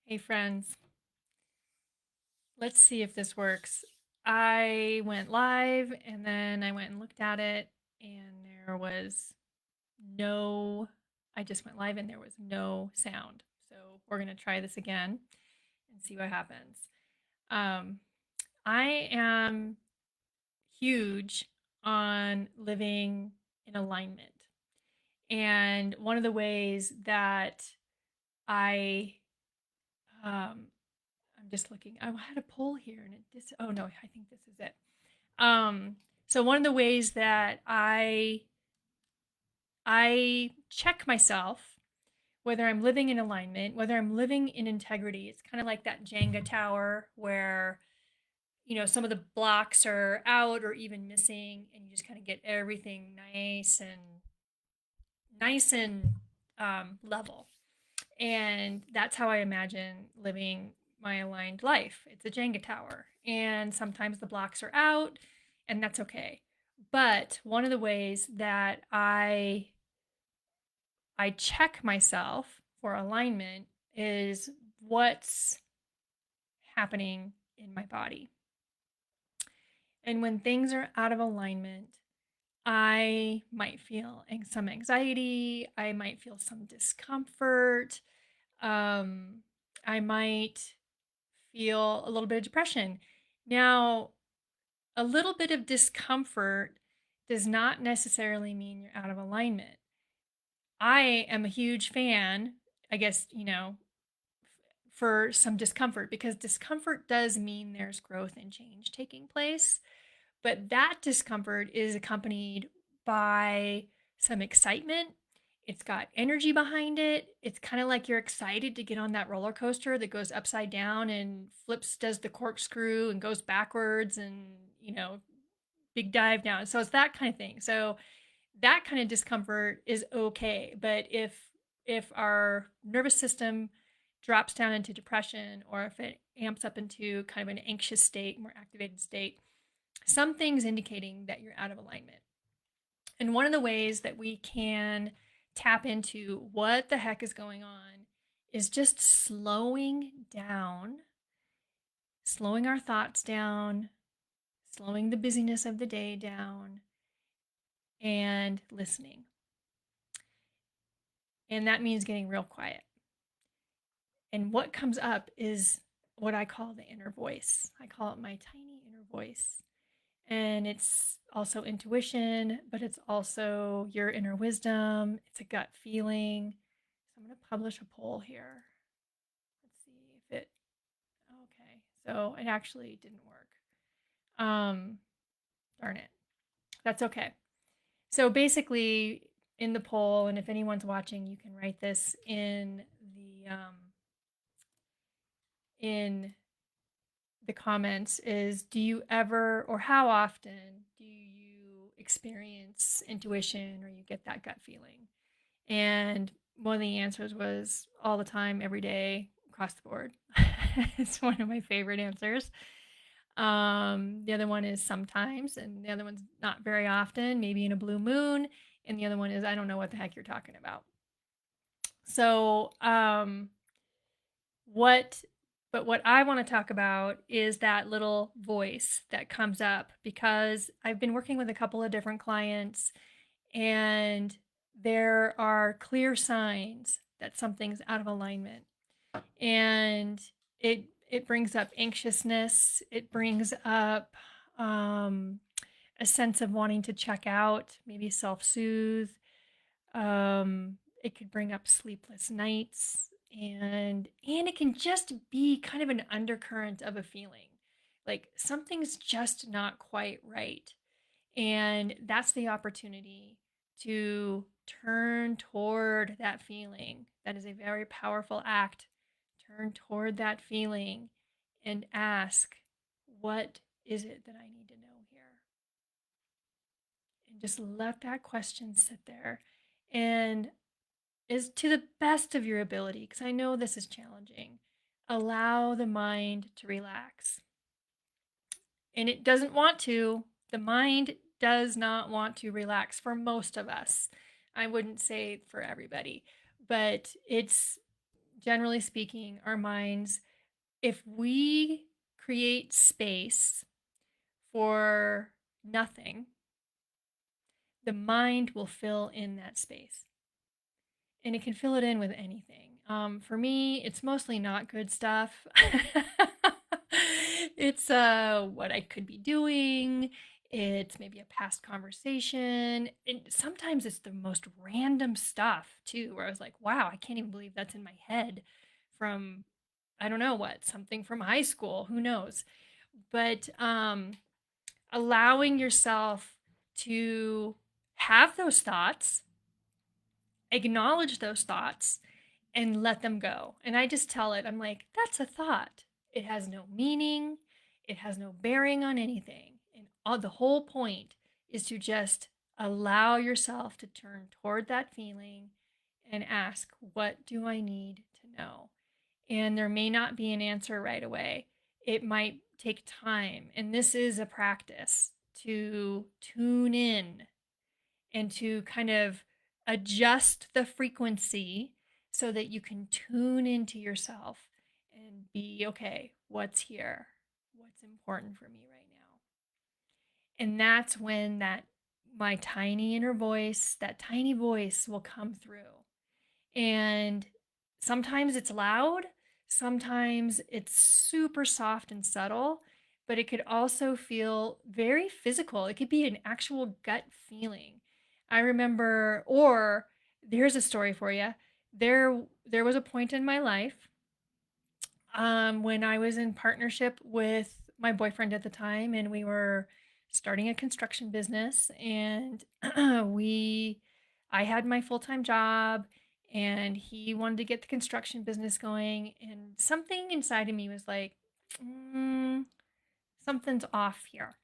Hey friends, let's see if this works. I went live and then I went and looked at it and there was no, I just went live and there was no sound. So we're going to try this again and see what happens. Um, I am huge on living in alignment. And one of the ways that I um, I'm just looking. I had a poll here and it just, oh no, I think this is it. Um, so one of the ways that I check myself whether I'm living in alignment, whether I'm living in integrity, it's kind of like that Jenga tower where some of the blocks are out or even missing and you just kind of get everything nice and level. And that's how I imagine living my aligned life. It's a Jenga tower. And sometimes the blocks are out, and that's okay. But one of the ways that I check myself for alignment is what's happening in my body. And when things are out of alignment, I might feel some anxiety, I might feel some discomfort, um, I might feel a little bit of depression. Now, a little bit of discomfort does not necessarily mean you're out of alignment. I am a huge fan, I guess, for some discomfort because discomfort does mean there's growth and change taking place. But that discomfort is accompanied by some excitement. It's got energy behind it. It's kind of like you're excited to get on that roller coaster that goes upside down and flips, does the corkscrew and goes backwards and, big dive down. So it's that kind of thing. So that kind of discomfort is okay. But if our nervous system drops down into depression or if it amps up into kind of an anxious state, more activated state, something's indicating that you're out of alignment. And one of the ways that we can tap into what the heck is going on is just slowing our thoughts down, slowing the busyness of the day down, and listening. And that means getting real quiet. And what comes up is what I call the inner voice. I call it my tiny inner voice. And it's also intuition, but it's also your inner wisdom. It's a gut feeling. So I'm going to publish a poll here. Let's see if it, okay. So it actually didn't work. Darn it. That's okay. So basically, in the poll, and if anyone's watching, you can write this in the comments is do you ever or how often do you experience intuition or you get that gut feeling? And one of the answers was all the time, every day, across the board. It's one of my favorite answers. The other one is sometimes, and the other one's not very often, maybe in a blue moon. And the other one is I don't know what the heck you're talking about. So, what but what I want to talk about is that little voice that comes up because I've been working with a couple of different clients and there are clear signs that something's out of alignment. And it brings up anxiousness, it brings up a sense of wanting to check out, maybe self-soothe. It could bring up sleepless nights and it can just be kind of an undercurrent of a feeling like something's just not quite right. And that's the opportunity to turn toward that feeling. That is a very powerful act. Turn toward that feeling and ask, what is it that I need to know here? And just let that question sit there. And is to the best of your ability, because I know this is challenging, allow the mind to relax. And it doesn't want to. The mind does not want to relax for most of us. I wouldn't say for everybody, but it's generally speaking, our minds, if we create space for nothing, the mind will fill in that space. And it can fill it in with anything. For me, it's mostly not good stuff. It's what I could be doing. It's maybe a past conversation. And sometimes it's the most random stuff too, where I was like, wow, I can't even believe that's in my head from I don't know what, something from high school, who knows. But allowing yourself to have those thoughts, acknowledge those thoughts, and let them go. And I just tell it, I'm like, that's a thought. It has no meaning, it has no bearing on anything. And all, the whole point is to just allow yourself to turn toward that feeling and ask, what do I need to know? And there may not be an answer right away. It might take time. And this is a practice to tune in and to kind of adjust the frequency so that you can tune into yourself and be okay, what's here? What's important for me right now? And that's when that my tiny inner voice, that tiny voice will come through. And sometimes it's loud, sometimes it's super soft and subtle, but it could also feel very physical. It could be an actual gut feeling. I remember, or here's a story for you. There was a point in my life when I was in partnership with my boyfriend at the time, and we were starting a construction business, and we I had my full-time job, and he wanted to get the construction business going, and something inside of me was like, mm, something's off here.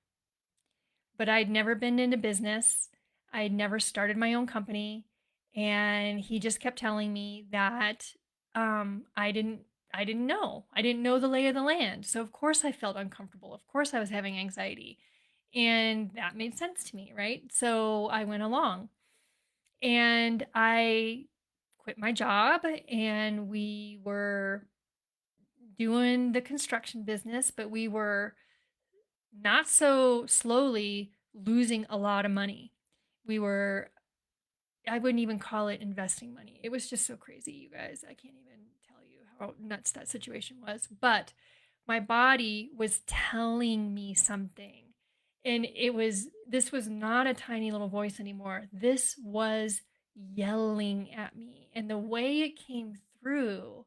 But I'd never been into business. I'd never started my own company, and he just kept telling me that I didn't know. I didn't know the lay of the land. So of course I felt uncomfortable. Of course I was having anxiety. And that made sense to me, right? So I went along and I quit my job, and we were doing the construction business, but we were not so slowly losing a lot of money. We were, I wouldn't even call it investing money. It was just so crazy, you guys. I can't even tell you how nuts that situation was. But my body was telling me something. And this was not a tiny little voice anymore. This was yelling at me. And the way it came through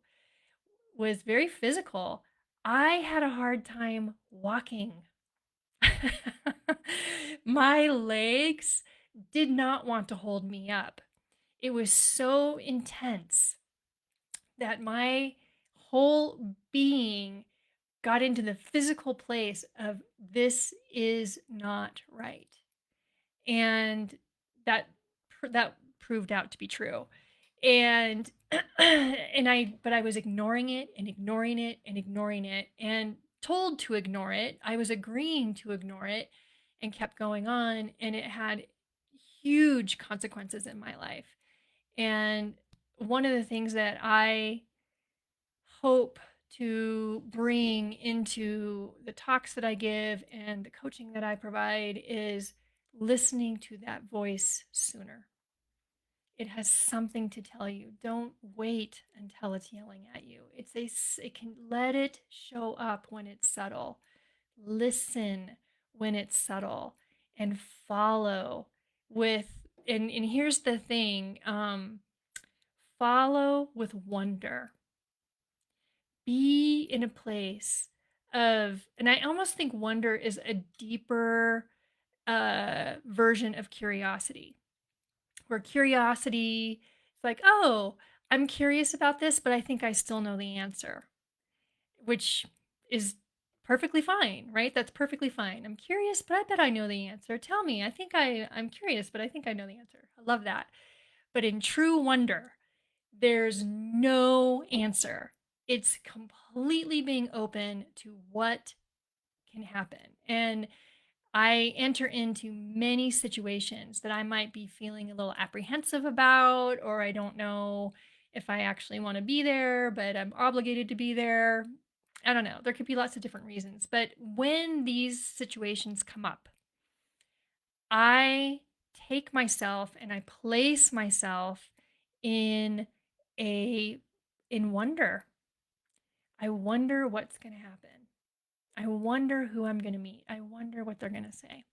was very physical. I had a hard time walking. My legs did not want to hold me up. It was so intense that my whole being got into the physical place of this is not right. And that that proved out to be true. And but I was ignoring it and ignoring it and ignoring it and told to ignore it. I was agreeing to ignore it and kept going on, and it had huge consequences in my life. And one of the things that I hope to bring into the talks that I give and the coaching that I provide is listening to that voice sooner. It has something to tell you. Don't wait until it's yelling at you. It can let it show up when it's subtle. Listen when it's subtle and follow with and here's the thing, follow with wonder. Be in a place of, and I almost think wonder is a deeper version of curiosity, where curiosity is like, oh, I'm curious about this, but I think I still know the answer, which is perfectly fine, right? That's perfectly fine. I'm curious, but I bet I know the answer. Tell me. I'm curious, but I think I know the answer. I love that. But in true wonder, there's no answer. It's completely being open to what can happen. And I enter into many situations that I might be feeling a little apprehensive about, or I don't know if I actually want to be there, but I'm obligated to be there. I don't know. There could be lots of different reasons. But when these situations come up, I take myself and I place myself in a in wonder. I wonder what's going to happen. I wonder who I'm going to meet. I wonder what they're going to say.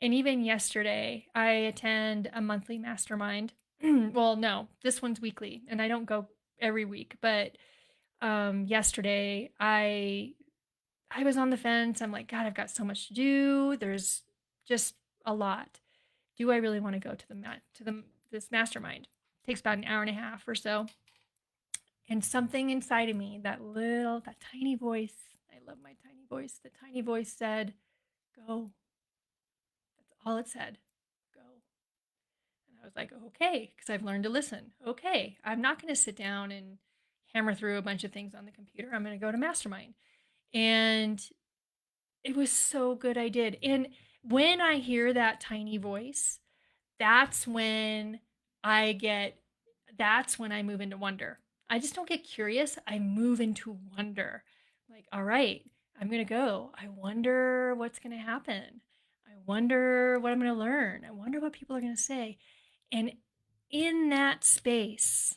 And even yesterday, I attend a monthly mastermind. Well, no, this one's weekly, and I don't go every week. But yesterday, I was on the fence. I'm like, God, I've got so much to do. There's just a lot. Do I really want to go to the this mastermind? It takes about an hour and a half or so. And something inside of me, that tiny voice, I love my tiny voice. The tiny voice said, "Go." That's all it said. Go. And I was like, okay, because I've learned to listen. Okay, I'm not going to sit down and hammer through a bunch of things on the computer. I'm going to go to Mastermind. And it was so good I did. And when I hear that tiny voice, that's when I get, that's when I move into wonder. I just don't get curious. I move into wonder. Like, all right, I'm going to go. I wonder what's going to happen. I wonder what I'm going to learn. I wonder what people are going to say. And in that space,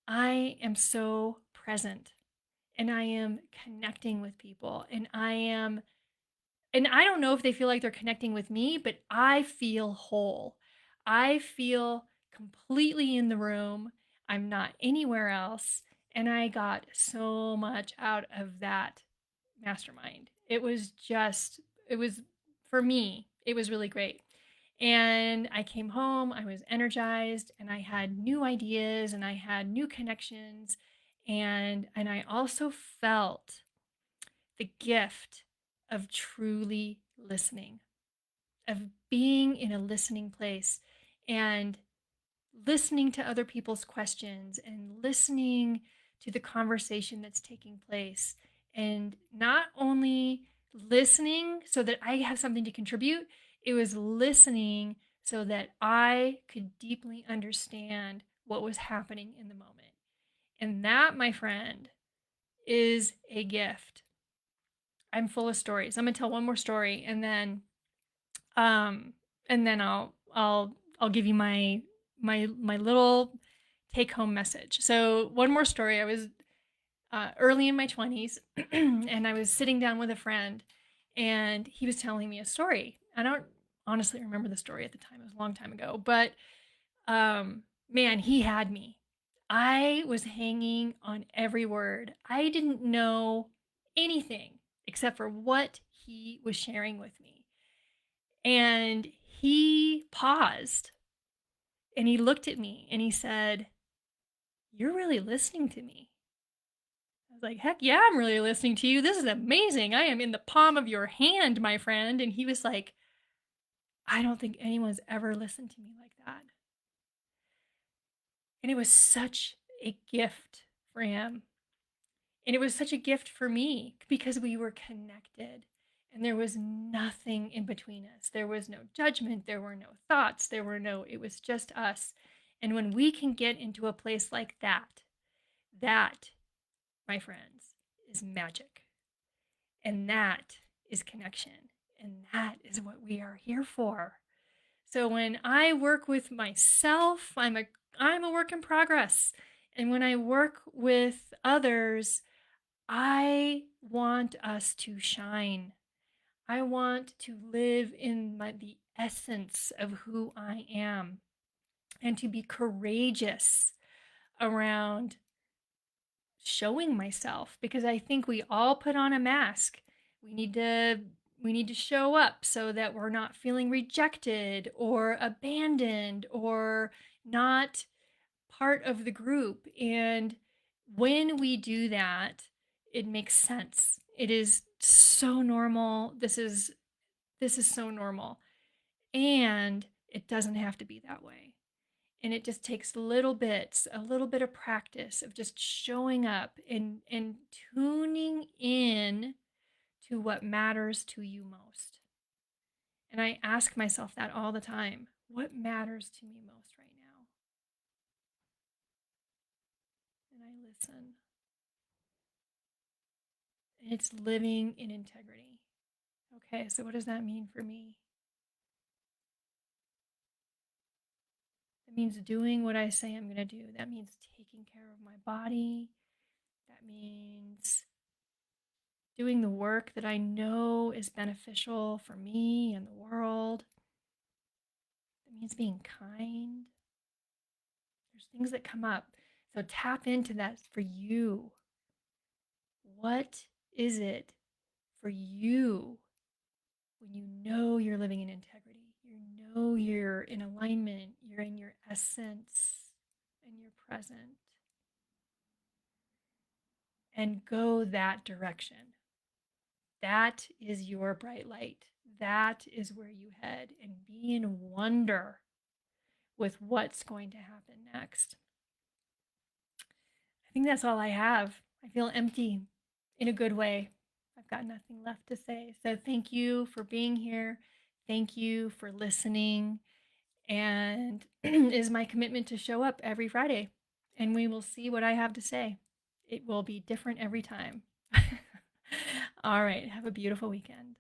I am so present and I am connecting with people and I don't know if they feel like they're connecting with me, but I feel whole. I feel completely in the room. I'm not anywhere else. And I got so much out of that mastermind. It was for me, it was really great. And I came home, I was energized, and I had new ideas and I had new connections. And I also felt the gift of truly listening, of being in a listening place and listening to other people's questions and listening to the conversation that's taking place. And not only listening so that I have something to contribute, it was listening so that I could deeply understand what was happening in the moment. And that, my friend, is a gift. I'm full of stories. I'm gonna tell one more story um and then I'll give you my little take home message. So one more story. I was early in my 20s and I was sitting down with a friend and he was telling me a story. I don't honestly remember the story at the time. It was a long time ago, but man, he had me. I was hanging on every word. I didn't know anything except for what he was sharing with me. And he paused and he looked at me and he said, "You're really listening to me." I was like, "Heck yeah, I'm really listening to you. This is amazing. I am in the palm of your hand, my friend." And he was like, "I don't think anyone's ever listened to me like that." And it was such a gift for him. And it was such a gift for me because we were connected and there was nothing in between us. There was no judgment, there were no thoughts, it was just us. And when we can get into a place like that, that, my friends, is magic. And that is connection. And that is what we are here for. So when I work with myself, I'm a work in progress. And when I work with others, I want us to shine. I want to live in the essence of who I am and to be courageous around showing myself because I think we all put on a mask. We need to we need to show up so that we're not feeling rejected or abandoned or not part of the group. And when we do that, it makes sense. It is so normal. This is so normal. And it doesn't have to be that way. And it just takes little bits, a little bit of practice of just showing up and tuning in to what matters to you most. And I ask myself that all the time. What matters to me most right now? listen. It's living in integrity. Okay, so what does that mean for me? That means doing what I say I'm going to do. That means taking care of my body. That means doing the work that I know is beneficial for me and the world. It means being kind. There's things that come up. So tap into that for you. What is it for you when you know you're living in integrity? You know you're in alignment, you're in your essence, and you're present. And go that direction. That is your bright light. That is where you head, and be in wonder with what's going to happen next. I think that's all I have. I feel empty in a good way. I've got nothing left to say. So thank you for being here. Thank you for listening. And it is my commitment to show up every Friday, and we will see what I have to say. It will be different every time. All right. Have a beautiful weekend.